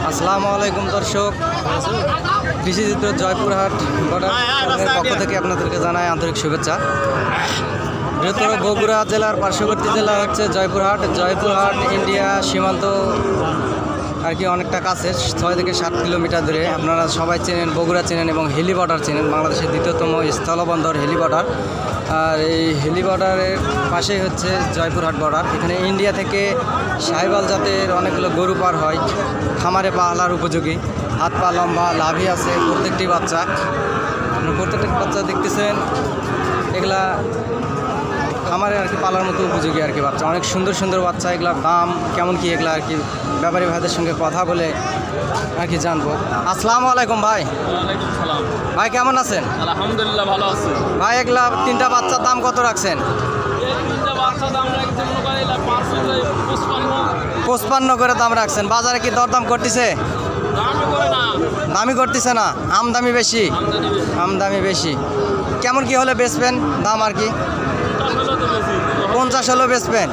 আসসালামু আলাইকুম দর্শক, কৃষিচিত্র জয়পুরহাট বর্ডারের পক্ষ থেকে আপনাদেরকে জানাই আন্তরিক শুভেচ্ছা। বৃহত্তর বগুড়া জেলার পার্শ্ববর্তী জেলা হচ্ছে জয়পুরহাট। জয়পুরহাট ইন্ডিয়া সীমান্ত আর কি অনেকটা কাছে, 6 থেকে 7 কিলোমিটার দূরে। আপনারা সবাই চেনেন, বগুড়া চেনেন এবং হেলি বর্ডার চেনেন, বাংলাদেশের দ্বিতীয়তম স্থলবন্দর হেলি বর্ডার। আর এই হেলি বর্ডারের পাশেই হচ্ছে জয়পুরহাট বর্ডার। এখানে ইন্ডিয়া থেকে সাহিওয়াল জাতের অনেকগুলো গরু পার হয়, খামারে পালার উপযোগী, হাত পা লম্বা, লাভি আছে প্রত্যেকটি বাচ্চা। প্রত্যেকটি বাচ্চা দেখতেছেন, এগুলা খামারে আর কি পালার মতো উপযোগী আর কি বাচ্চা, অনেক সুন্দর সুন্দর বাচ্চা। এগুলার দাম কেমন কি এগুলা আর কি ব্যাপারী ভাইদের সঙ্গে কথা বলে আর কি জানবো। আসসালামু আলাইকুম ভাই। ওয়ালাইকুম সালাম। ভাই কেমন আছেন? আলহামদুলিল্লাহ ভালো আছি। ভাই এগুলা 3টা বাচ্চার দাম কত রাখছেন? এই তিনটা বাচ্চা দাম রাখছে মনে করেন 55 করে দাম রাখছেন। বাজারে কি দরদাম করতেছে? দামই করে না, দামি করতেছে না, আমদামি বেশি। আমদানি বেশি। আমদামি বেশি। কেমন কি হলে বেচবেন দাম আর কি? 50 হলেও বেচবেন।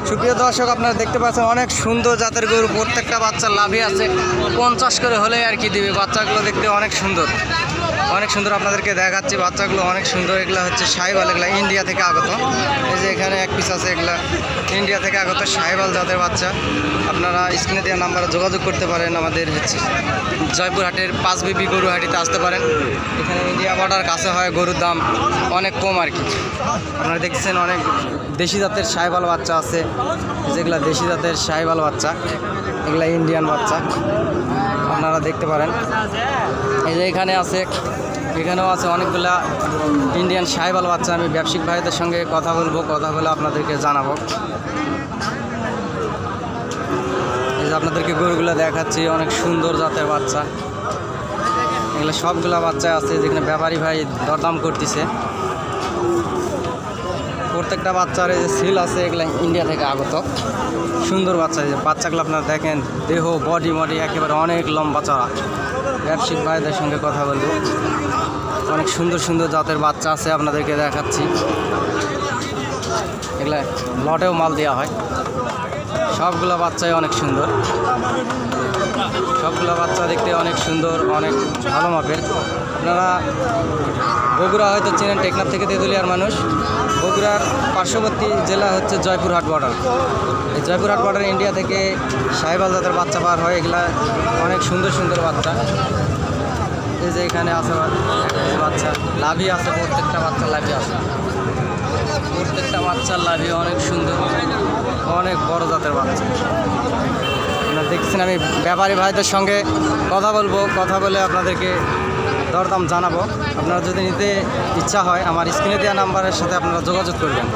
সুপ্রিয় দর্শক, আপনারা দেখতে পাচ্ছেন অনেক সুন্দর জাতের গরু, প্রত্যেকটা বাচ্চা লাভই আছে। 50 করে হলেই আর কি দিবে। বাচ্চাগুলো দেখতে অনেক সুন্দর, অনেক সুন্দর। আপনাদেরকে দেখাচ্ছি বাচ্চাগুলো অনেক সুন্দর। এগুলা হচ্ছে সাহিওয়াল, এগুলা ইন্ডিয়া থেকে আগত। এই যে এখানে এক পিস আছে, এগুলা ইন্ডিয়া থেকে আগত সাহিওয়াল জাতের বাচ্চা। আপনারা স্ক্রিনে দেওয়া নাম্বারে যোগাযোগ করতে পারেন। আমাদের হচ্ছে জয়পুরহাটের 5 বিবি গরুহাটিতে আসতে পারেন। এখানে ইন্ডিয়া বর্ডার কাছে হয়, গরুর দাম অনেক কম আর কি। আপনারা দেখছেন অনেক দেশি জাতের সাহিওয়াল বাচ্চা আছে, যেগুলা দেশি জাতের সাহিওয়াল বাচ্চা, এগুলা ইন্ডিয়ান বাচ্চা আপনারা দেখতে পারেন। এই যে এখানে আছে, এখানেও আছে অনেকগুলা ইন্ডিয়ান সাহিওয়াল বাচ্চা। আমি ব্যবসায়িক ভাইদের সঙ্গে কথা বলবো, কথা বলে আপনাদেরকে জানাবো। এই যে আপনাদেরকে গরুগুলো দেখাচ্ছি, অনেক সুন্দর জাতের বাচ্চা। এগুলো সবগুলা বাচ্চা আছে, যেখানে ব্যাপারী ভাই দরদাম করতেছে। প্রত্যেকটা বাচ্চার এই যে সিল আছে, এগুলো ইন্ডিয়া থেকে আগত সুন্দর বাচ্চা। এই যে বাচ্চাগুলো আপনারা দেখেন, দেহ বডি একেবারে অনেক লম্বা চড়া। ব্যবসায়িক ভাইদের সঙ্গে কথা বলবো। অনেক সুন্দর সুন্দর জাতের বাচ্চা আছে, আপনাদেরকে দেখাচ্ছি। এগুলা লটেও মাল দেওয়া হয়। সবগুলো বাচ্চাই অনেক সুন্দর, সবগুলো বাচ্চা দেখতে অনেক সুন্দর, অনেক ভালো মাপের। আপনারা বগুড়া হয়তো চেনেন, টেকনাফ থেকে তেঁতুলিয়ার মানুষ। বগুড়ার পার্শ্ববর্তী জেলা হচ্ছে জয়পুরহাট বর্ডার। এই জয়পুরহাট বর্ডার ইন্ডিয়া থেকে সাহিওয়াল জাতের বাচ্চা পার হয়। এগুলা অনেক সুন্দর সুন্দর বাচ্চা। এই যে এখানে আছে বাচ্চা, লাভি আছে, প্রত্যেকটা বাচ্চা লাভি আছে, প্রত্যেকটা বাচ্চার লাভি অনেক সুন্দর, অনেক বড় জাতের বাচ্চা। আপনারা দেখছেন, আমি ব্যাপারী ভাইদের সঙ্গে কথা বলবো, কথা বলে আপনাদেরকে দরদাম জানাবো। আপনারা যদি নিতে ইচ্ছা হয়, আমার স্ক্রিনে দেওয়া নাম্বারের সাথে আপনারা যোগাযোগ করবেন।